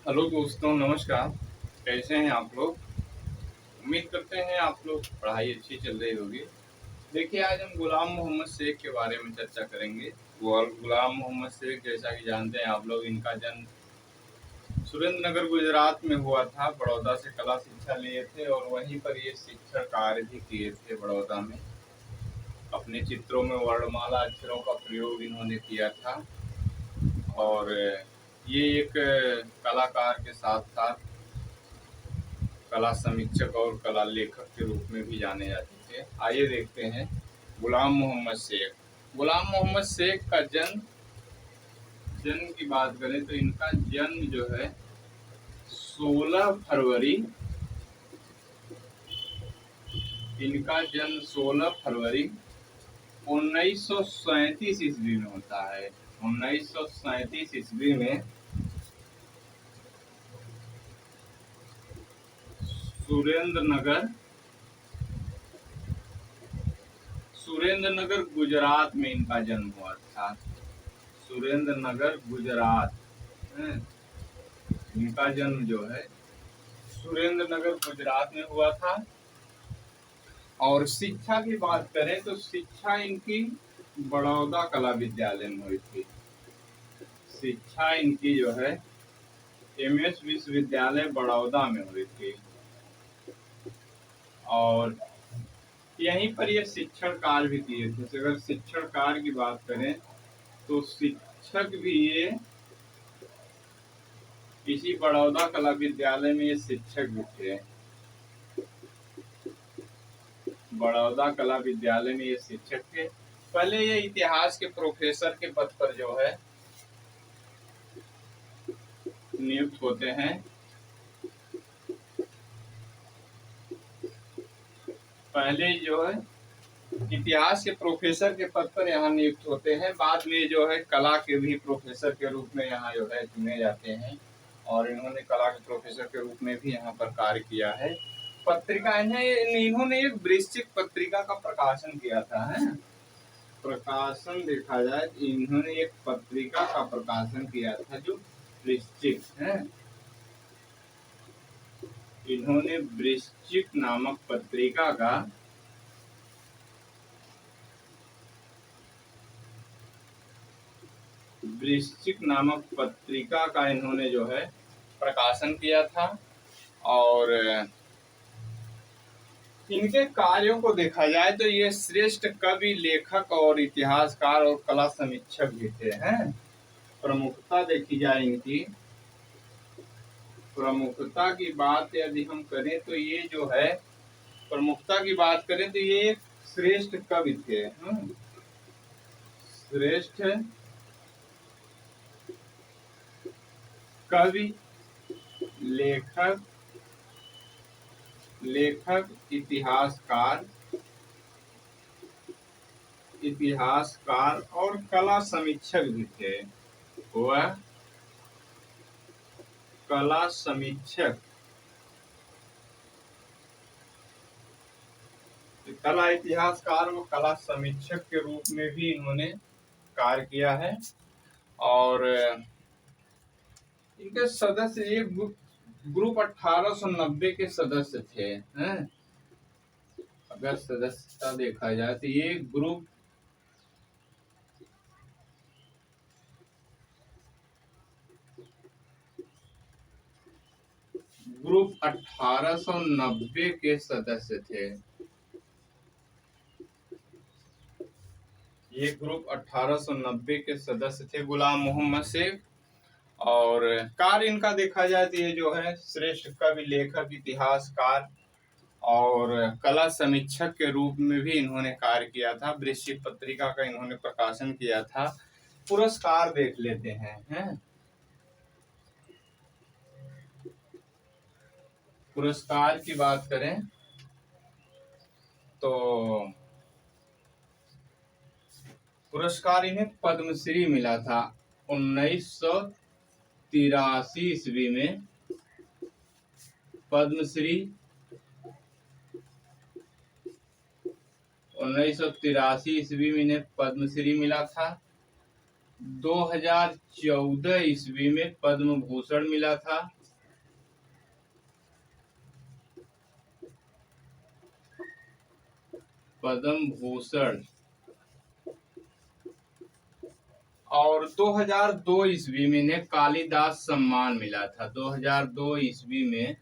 Hello दोस्तों, नमस्कार। कैसे हैं आप लोग? उम्मीद करते हैं आप लोग पढ़ाई अच्छी चल रही होगी। देखिए, आज हम गुलाम मोहम्मद शेख के बारे में चर्चा करेंगे। वो गुलाम मोहम्मद शेख, जैसा कि जानते हैं आप लोग, इनका जन्म सुरेंद्र नगर गुजरात में हुआ था। बड़ौदा से कला शिक्षा लिए थे और वहीं पर ये शिक्षण कार्य भी किए थे बड़ौदा में। अपने चित्रों में वर्णमाला अक्षरों का प्रयोग इन्होंने किया था और ये एक कलाकार के साथ साथ कला समीक्षक और कला लेखक के रूप में भी जाने जाते थे। आइए देखते हैं गुलाम मोहम्मद शेख। गुलाम मोहम्मद शेख का जन्म जन्म की बात करें तो इनका जन्म जो है 16 फरवरी इनका जन्म 16 फरवरी 1937 ईस्वी में होता है। 1937 ईस्वी में सुरेंद्र नगर सुरेंद्र नगर गुजरात में इनका जन्म हुआ था। सुरेंद्र नगर गुजरात इनका जन्म जो है सुरेंद्र नगर गुजरात में हुआ था। और शिक्षा की बात करें तो शिक्षा इनकी बड़ौदा कला विद्यालय में हुई थी। शिक्षा इनकी जो है एमएस विश्वविद्यालय बड़ौदा में हुई थी और यहीं पर ये शिक्षण कार्य भी किए थे। अगर शिक्षण कार्य की बात करें तो शिक्षक भी ये इसी बड़ौदा कला विद्यालय में ये शिक्षक भी थे। बड़ौदा कला विद्यालय में ये शिक्षक थे। पहले ये इतिहास के प्रोफेसर के पद पर जो है नियुक्त होते हैं। पहले जो है इतिहास के प्रोफेसर के पद पर यहाँ नियुक्त होते हैं। बाद में जो है कला के भी प्रोफेसर के रूप में यहाँ जो है चुने जाते हैं और इन्होंने कला के प्रोफेसर के रूप में भी यहाँ पर कार्य किया है। पत्रिका इन्होंने एक वृश्चिक पत्रिका का प्रकाशन किया था। है प्रकाशन देखा जाए तो इन्होंने एक पत्रिका का प्रकाशन किया था जो वृश्चिक है। इन्होंने वृश्चिक नामक पत्रिका का इन्होंने जो है प्रकाशन किया था। और इनके कार्यों को देखा जाए तो ये श्रेष्ठ कवि, लेखक और इतिहासकार और कला समीक्षक भी थे। हैं प्रमुखता देखी जाए इनकी प्रमुखता की बात यदि हम करें तो ये जो है प्रमुखता की बात करें तो ये एक श्रेष्ठ कवि थे। श्रेष्ठ कवि, लेखक इतिहासकार और कला समीक्षक भी थे। वह कला समीक्षक, कला इतिहासकार व कला समीक्षक के रूप में भी इन्होंने कार्य किया है। और इनके सदस्य एक ग्रुप 1890 के सदस्य थे। हैं अगर सदस्यता देखा जाए तो ये ग्रुप 1890 के सदस्य थे। ये ग्रुप 1890 के सदस्य थे गुलाम मोहम्मद शेख। और कार्य इनका देखा जाए तो ये जो है श्रेष्ठ कवि, लेखक, इतिहासकार और कला समीक्षक के रूप में भी इन्होंने कार्य किया था। वृश्चिक पत्रिका का इन्होंने प्रकाशन किया था। पुरस्कार देख लेते हैं। पुरस्कार की बात करें तो पुरस्कार इन्हें पद्मश्री मिला था 1983 ईस्वी में। पद्मश्री 1983 ईस्वी में इन्हें पद्मश्री मिला था। 2014 ईस्वी में पद्म भूषण मिला था। पद्म भूषण। और 2002 ईस्वी में इन्हें कालिदास सम्मान मिला था। 2002 ईस्वी में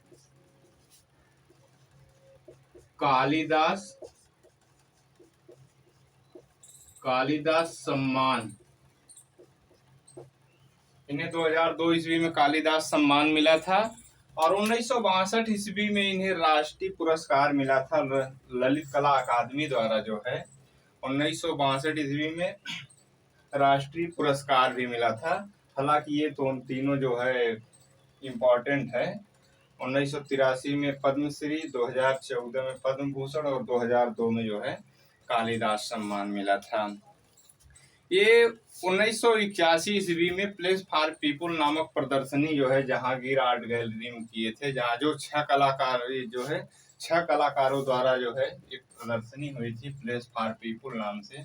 कालिदास सम्मान, इन्हें 2002 ईस्वी में कालिदास सम्मान मिला था। और 1962 ईस्वी में इन्हें राष्ट्रीय पुरस्कार मिला था ललित कला अकादमी द्वारा जो है। 1962 ईस्वी में राष्ट्रीय पुरस्कार भी मिला था। हालांकि ये तो तीनों जो है इम्पोर्टेंट है। 1983 में पद्मश्री, 2014 में पद्म भूषण और 2002 में जो है कालिदास सम्मान मिला था। ये 1981 ईस्वी में प्लेस फॉर पीपुल नामक प्रदर्शनी जो है जहांगीर आर्ट गैलरी में किए थे, जहाँ जो 6 कलाकारों द्वारा जो है एक प्रदर्शनी हुई थी प्लेस फॉर पीपुल नाम से,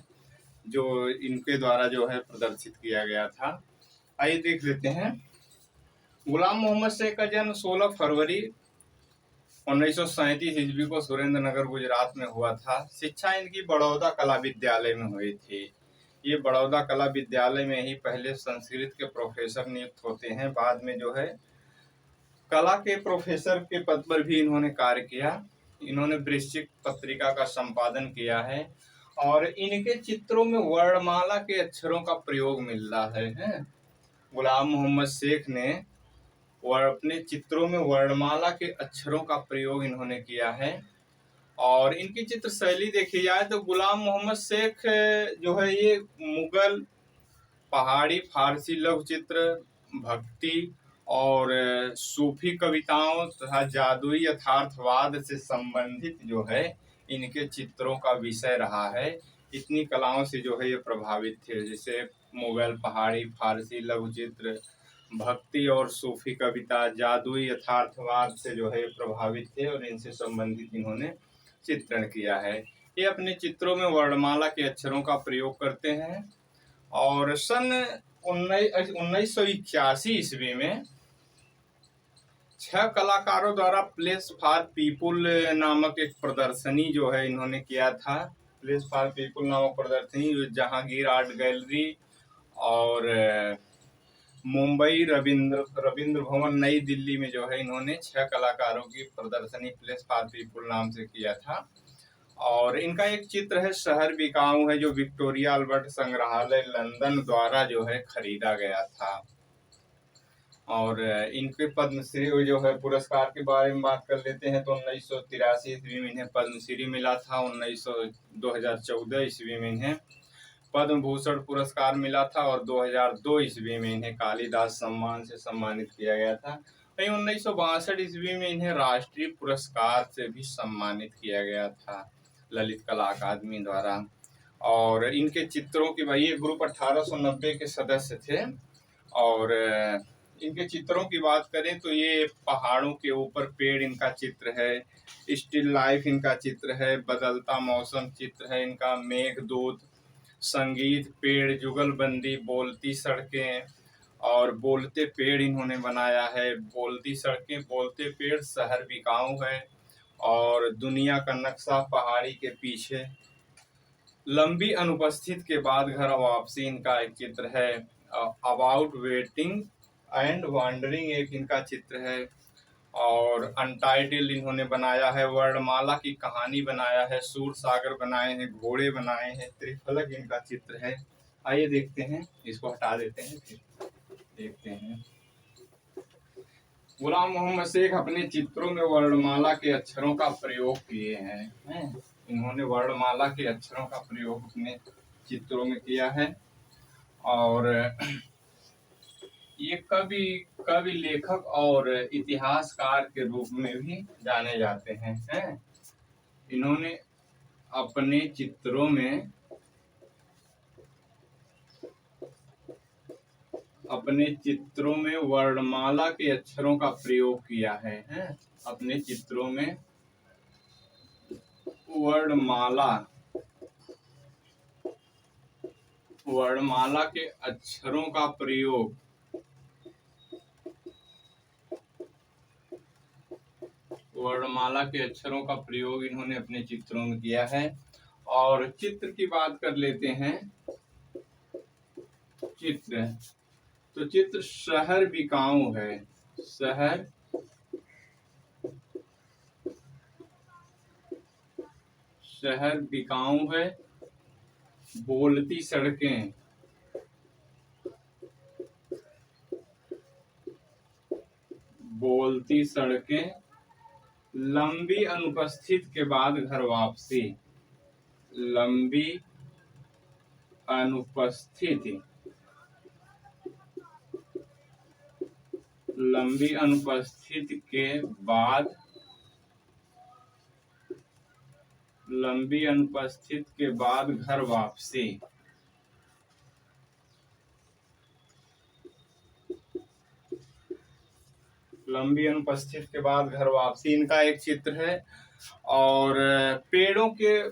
जो इनके द्वारा जो है प्रदर्शित किया गया था। आइए देख लेते हैं। गुलाम मोहम्मद शेख का जन्म 16 फरवरी 1937 ईस्वी को सुरेंद्र नगर गुजरात में हुआ था। शिक्षा इनकी बड़ौदा कला विद्यालय में हुई थी। ये बड़ौदा कला विद्यालय में ही पहले संस्कृत के प्रोफेसर नियुक्त होते हैं, बाद में जो है कला के प्रोफेसर के पद पर भी इन्होंने कार्य किया। इन्होंने वृश्चिक पत्रिका का संपादन किया है और इनके चित्रों में वर्णमाला के अक्षरों का प्रयोग मिल रहा है। गुलाम मोहम्मद शेख ने अपने चित्रों में वर्णमाला के अक्षरों का प्रयोग इन्होंने किया है। और इनकी चित्र शैली देखी जाए तो गुलाम मोहम्मद शेख जो है ये मुगल, पहाड़ी, फारसी लघु चित्र, भक्ति और सूफी कविताओं तथा जादुई यथार्थवाद से संबंधित जो है इनके चित्रों का विषय रहा है। इतनी कलाओं से जो है ये प्रभावित थे, जैसे मुगल, पहाड़ी, फारसी लघु चित्र, भक्ति और सूफी कविता, जादुई यथार्थवाद से जो है प्रभावित थे और इनसे संबंधित इन्होंने चित्रण किया है। ये अपने चित्रों में वर्णमाला के अक्षरों का प्रयोग करते हैं। और सन 1981 ईस्वी में 6 कलाकारों द्वारा प्लेस फॉर पीपुल नामक एक प्रदर्शनी जो है इन्होंने किया था। प्लेस फॉर पीपुल नामक प्रदर्शनी जो जहांगीर आर्ट गैलरी और मुंबई रविंद्र भवन नई दिल्ली में जो है इन्होंने 6 कलाकारों की प्रदर्शनी प्लेस फॉर पीपुल नाम से किया था। और इनका एक चित्र है शहर बिकाऊ है, जो विक्टोरिया अल्बर्ट संग्रहालय लंदन द्वारा जो है खरीदा गया था। और इनके पद्मश्री जो है पुरस्कार के बारे में बात कर लेते हैं तो 1983 ईस्वी में इन्हें पद्मश्री मिला था। 2014 ईस्वी में इन्हें पद्म भूषण पुरस्कार मिला था और 2002 ईस्वी में इन्हें कालिदास सम्मान से सम्मानित किया गया था। वहीं 1962 ईस्वी में इन्हें राष्ट्रीय पुरस्कार से भी सम्मानित किया गया था ललित कला अकादमी द्वारा। और इनके चित्रों की भाई ये ग्रुप 1890 के सदस्य थे। और इनके चित्रों की बात करें तो ये पहाड़ों के ऊपर पेड़ इनका चित्र है, स्टिल लाइफ इनका चित्र है, बदलता मौसम चित्र है इनका, मेघदूत, संगीत, पेड़, जुगलबंदी, बोलती सड़कें और बोलते पेड़ इन्होंने बनाया है। बोलती सड़कें, बोलते पेड़, शहर बिकाऊ है और दुनिया का नक्शा पहाड़ी के पीछे, लंबी अनुपस्थित के बाद घर वापसी इनका एक चित्र है, अबाउट वेटिंग एंड वांडरिंग एक इनका चित्र है और अनटाइटल इन्होंने बनाया है, वर्णमाला की कहानी बनाया है, सूर सागर बनाए हैं, घोड़े बनाए हैं, त्रिफलक इनका चित्र है। आइए देखते हैं, इसको हटा देते हैं फिर देखते हैं। गुलाम मोहम्मद शेख अपने चित्रों में वर्णमाला के अक्षरों का प्रयोग किए हैं। इन्होंने वर्णमाला के अक्षरों का प्रयोग अपने चित्रों में किया है। और ये कवि, लेखक और इतिहासकार के रूप में भी जाने जाते हैं। इन्होंने अपने चित्रों में वर्णमाला के अक्षरों का प्रयोग किया है। अपने चित्रों में वर्णमाला वर्णमाला के अक्षरों का प्रयोग वर्णमाला के अक्षरों का प्रयोग इन्होंने अपने चित्रों में किया है। और चित्र की बात कर लेते हैं। चित्र, तो चित्र शहर बिकाऊ है। शहर बिकाऊ है। बोलती सड़कें, लंबी अनुपस्थित के बाद घर वापसी, लंबी अनुपस्थिति के बाद घर वापसी। लंबी अनुपस्थित के बाद घर वापसी इनका एक चित्र है। और पेड़ों के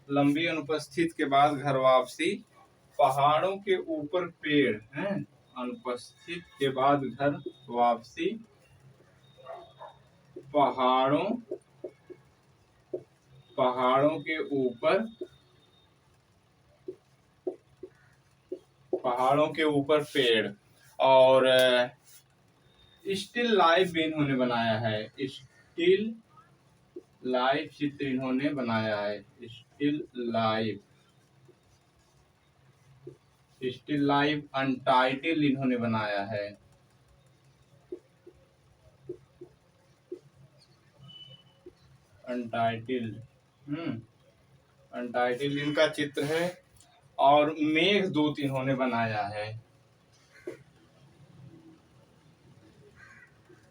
लंबी अनुपस्थित के बाद घर वापसी, पहाड़ों के ऊपर पेड़ हैं। अनुपस्थित के बाद घर वापसी, पहाड़ों के ऊपर पेड़। और स्टिल लाइफ भी इन्होंने बनाया है। स्टिल लाइफ चित्र इन्होंने बनाया है। स्टिल लाइफ अनटाइटल इन्होंने बनाया है। अनटाइटल इनका चित्र है। और मेघदूत इन्होंने बनाया है।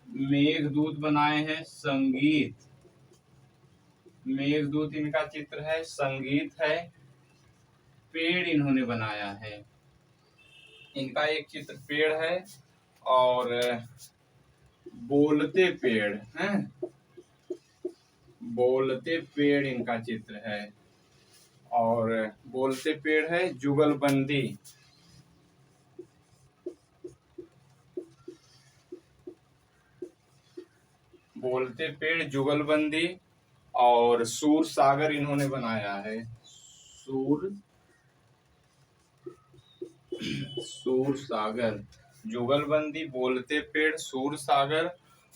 मेघदूत बनाए हैं। संगीत, मेघदूत इनका चित्र है। संगीत है। पेड़ इन्होंने बनाया है। इनका एक चित्र पेड़ है। और बोलते पेड़ हैं। बोलते पेड़ इनका चित्र है। और बोलते पेड़ है। जुगलबंदी, बोलते पेड़ जुगलबंदी। और सूर सागर इन्होंने बनाया है। सूर सागर, जुगलबंदी, बोलते पेड़, सूर सागर,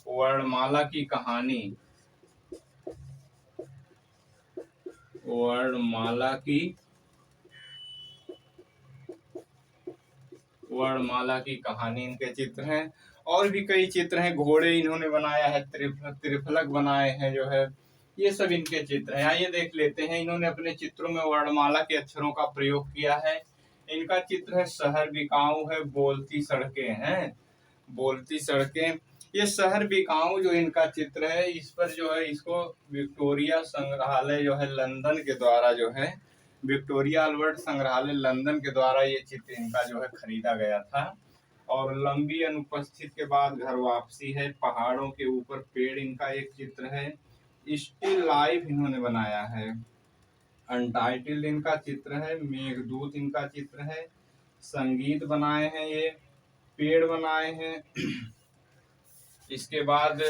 वर्णमाला की कहानी, वर्णमाला की कहानी इनके चित्र हैं। और भी कई चित्र हैं। घोड़े इन्होंने बनाया है। त्रिफलक बनाए हैं जो है, ये सब इनके चित्र हैं। आइए देख लेते हैं। इन्होंने अपने चित्रों में वर्णमाला के अक्षरों का प्रयोग किया है। इनका चित्र है शहर बिकाऊ है। बोलती सड़कें हैं। बोलती सड़कें, ये शहर बिकाऊ जो इनका चित्र है, इस पर जो है इसको विक्टोरिया संग्रहालय जो है लंदन के द्वारा जो है, विक्टोरिया अल्बर्ट संग्रहालय लंदन के द्वारा ये चित्र इनका जो है खरीदा गया था। और लंबी अनुपस्थित के बाद घर वापसी है। पहाड़ों के ऊपर पेड़ इनका एक चित्र है। स्टिल लाइफ इन्होंने बनाया है। अनटाइटल्ड इनका चित्र है। मेघदूत इनका चित्र है। संगीत बनाए हैं। ये पेड़ बनाए हैं। इसके बाद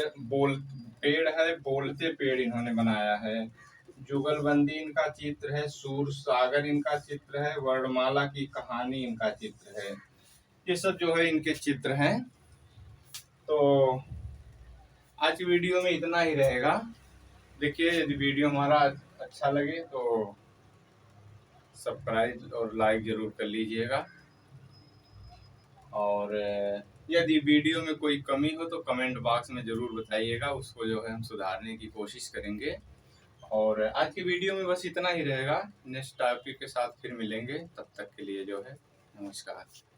पेड़ है। बोलते पेड़ इन्होंने बनाया है। जुगलबंदी इनका चित्र है। सूर सागर इनका चित्र है। वर्णमाला की कहानी इनका चित्र है। ये सब जो है इनके चित्र हैं। तो आज की वीडियो में इतना ही रहेगा। देखिए, यदि वीडियो हमारा अच्छा लगे तो सब्सक्राइब और लाइक जरूर कर लीजिएगा। और यदि वीडियो में कोई कमी हो तो कमेंट बॉक्स में जरूर बताइएगा, उसको जो है हम सुधारने की कोशिश करेंगे। और आज की वीडियो में बस इतना ही रहेगा। नेक्स्ट टॉपिक के साथ फिर मिलेंगे, तब तक के लिए जो है नमस्कार।